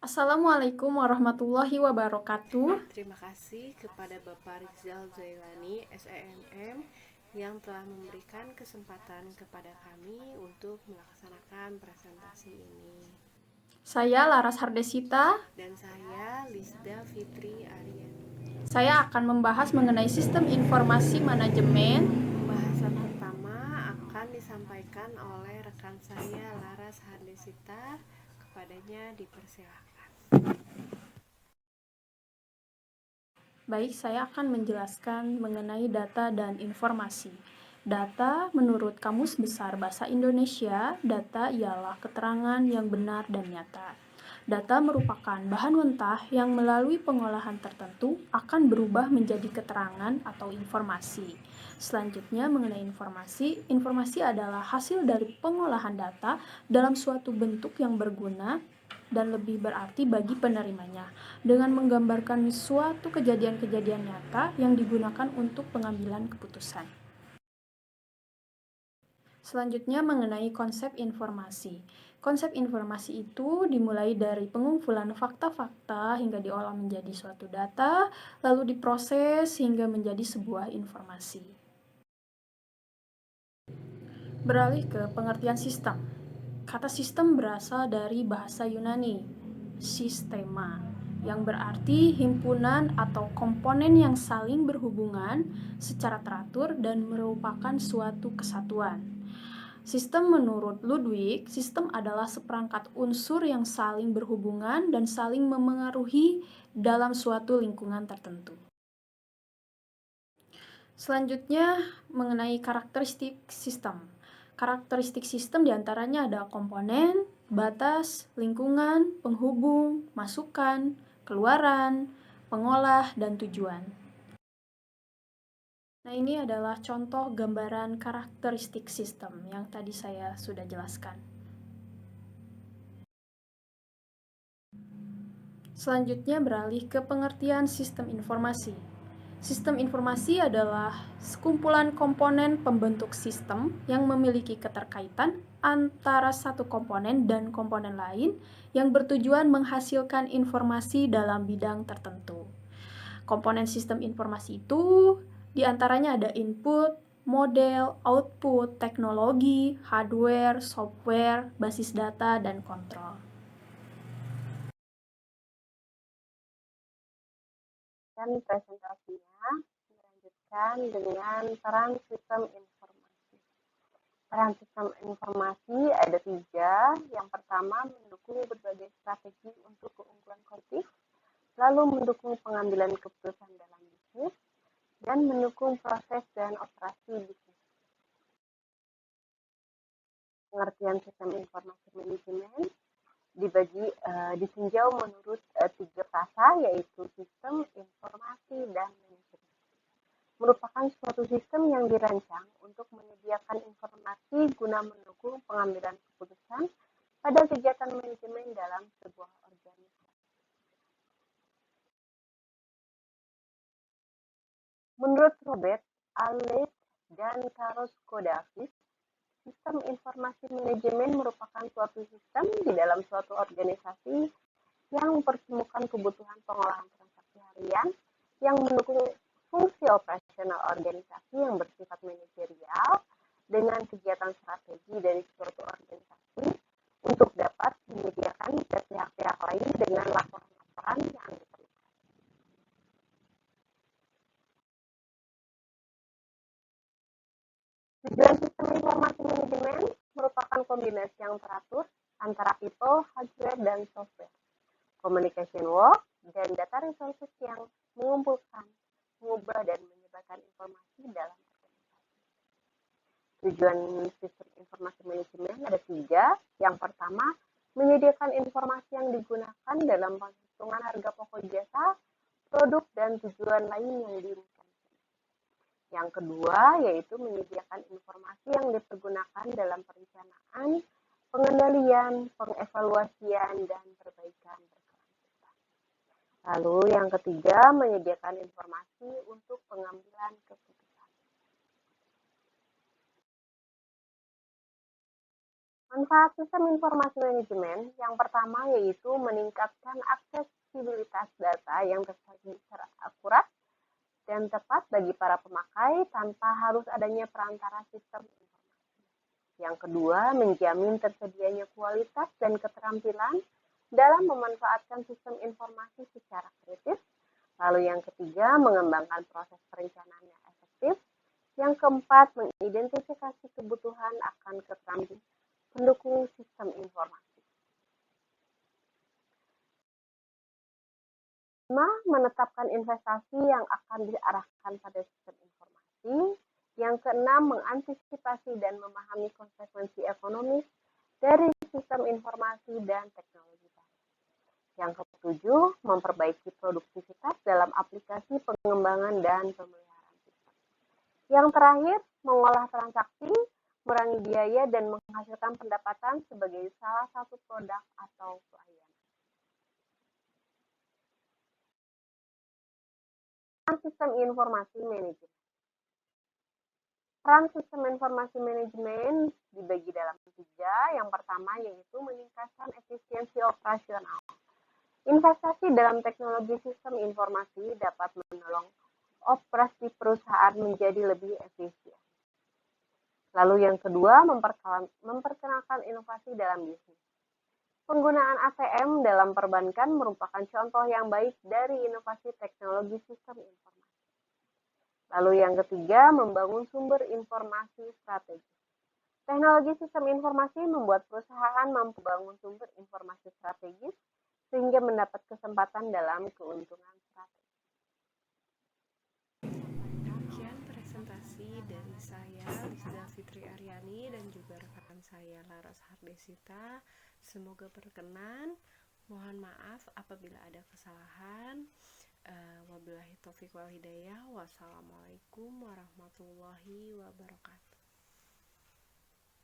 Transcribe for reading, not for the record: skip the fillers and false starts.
Assalamualaikum warahmatullahi wabarakatuh. Terima kasih kepada Bapak Rizal Zailani, SEMM, yang telah memberikan kesempatan kepada kami untuk melaksanakan presentasi ini. Saya Laras Hardesita. Dan saya Lisda Fitri Aryani. Saya akan membahas mengenai sistem informasi manajemen. Pembahasan pertama akan disampaikan oleh rekan saya Laras Hardesita. Kepadanya dipersilakan. Baik, saya akan menjelaskan mengenai data dan informasi. Data menurut Kamus Besar Bahasa Indonesia, data ialah keterangan yang benar dan nyata. Data merupakan bahan mentah yang melalui pengolahan tertentu akan berubah menjadi keterangan atau informasi. Selanjutnya mengenai informasi, informasi adalah hasil dari pengolahan data dalam suatu bentuk yang berguna dan lebih berarti bagi penerimanya, dengan menggambarkan suatu kejadian-kejadian nyata yang digunakan untuk pengambilan keputusan. Selanjutnya mengenai konsep informasi. Konsep informasi itu dimulai dari pengumpulan fakta-fakta hingga diolah menjadi suatu data, lalu diproses hingga menjadi sebuah informasi. Beralih ke pengertian sistem. Kata sistem berasal dari bahasa Yunani, sistema, yang berarti himpunan atau komponen yang saling berhubungan secara teratur dan merupakan suatu kesatuan. Sistem menurut Ludwig, sistem adalah seperangkat unsur yang saling berhubungan dan saling memengaruhi dalam suatu lingkungan tertentu. Selanjutnya mengenai karakteristik sistem. Karakteristik sistem diantaranya ada komponen, batas, lingkungan, penghubung, masukan, keluaran, pengolah, dan tujuan. Nah, ini adalah contoh gambaran karakteristik sistem yang tadi saya sudah jelaskan. Selanjutnya beralih ke pengertian sistem informasi. Sistem informasi adalah sekumpulan komponen pembentuk sistem yang memiliki keterkaitan antara satu komponen dan komponen lain yang bertujuan menghasilkan informasi dalam bidang tertentu. Komponen sistem informasi itu diantaranya ada input, model, output, teknologi, hardware, software, basis data, dan kontrol. Dan presentasinya dilanjutkan dengan peran sistem informasi. Peran sistem informasi ada 3. Yang pertama, mendukung berbagai strategi untuk keunggulan kolektif, lalu mendukung pengambilan keputusan dalam bisnis, dan mendukung proses dan operasi bisnis. Pengertian sistem informasi manajemen ditinjau menurut 3 frasa, yaitu sistem, informasi, dan manajemen. Merupakan suatu sistem yang dirancang untuk menyediakan informasi guna mendukung pengambilan keputusan pada kegiatan manajemen dalam sebuah organisasi. Menurut Robert Allen dan Carlos Kodavis, sistem informasi manajemen merupakan suatu sistem di dalam suatu organisasi yang mempertemukan kebutuhan pengolahan transaksi harian yang mendukung fungsi operasional organisasi yang bersifat manajerial dengan kegiatan strategi dari suatu organisasi untuk dapat menyediakan ke pihak-pihak lain dengan laporan-laporan yang diperlukan. Tujuan sistem informasi manajemen merupakan kombinasi yang teratur antara people, hardware, dan software, communication work, dan data resources yang mengumpulkan, mengubah, dan menyebarkan informasi dalam organisasi. Tujuan sistem informasi manajemen ada 3. Yang pertama, menyediakan informasi yang digunakan dalam penghitungan harga pokok jasa, produk, dan tujuan lain yang diinginkan. Yang kedua, yaitu menyediakan informasi yang dipergunakan dalam perencanaan, pengendalian, pengevaluasian, dan perbaikan berkelanjutan. Lalu yang ketiga, menyediakan informasi untuk pengambilan keputusan. Manfaat sistem informasi manajemen yang pertama yaitu meningkatkan aksesibilitas data yang tersaji secara akurat dan tepat bagi para pemakai tanpa harus adanya perantara sistem informasi. Yang kedua, menjamin tersedianya kualitas dan keterampilan dalam memanfaatkan sistem informasi secara kritis. Lalu yang ketiga, mengembangkan proses perencanaan yang efektif. Yang keempat, mengidentifikasi kebutuhan akan keterampilan pendukung sistem informasi. 5. Menetapkan investasi yang akan diarahkan pada sistem informasi. Yang keenam, mengantisipasi dan memahami konsekuensi ekonomis dari sistem informasi dan teknologi baru. Yang ketujuh, memperbaiki produktivitas dalam aplikasi pengembangan dan pemeliharaan sistem. Yang terakhir, mengolah transaksi, mengurangi biaya, dan menghasilkan pendapatan sebagai salah satu produk atau pelayanan. Sistem informasi manajemen. Peran sistem informasi manajemen dibagi dalam 3. Yang pertama yaitu meningkatkan efisiensi operasional. Investasi dalam teknologi sistem informasi dapat menolong operasi perusahaan menjadi lebih efisien. Lalu yang kedua, memperkenalkan inovasi dalam bisnis. Penggunaan ATM dalam perbankan merupakan contoh yang baik dari inovasi teknologi sistem informasi. Lalu yang ketiga, membangun sumber informasi strategis. Teknologi sistem informasi membuat perusahaan mampu membangun sumber informasi strategis sehingga mendapat kesempatan dalam keuntungan strategis. Demikian presentasi dari saya, Lisda Fitri Aryani, dan juga rekan saya, Laras Hardesita. Semoga berkenan. Mohon maaf apabila ada kesalahan. Wabillahi taufiq wal hidayah. Wassalamualaikum warahmatullahi wabarakatuh.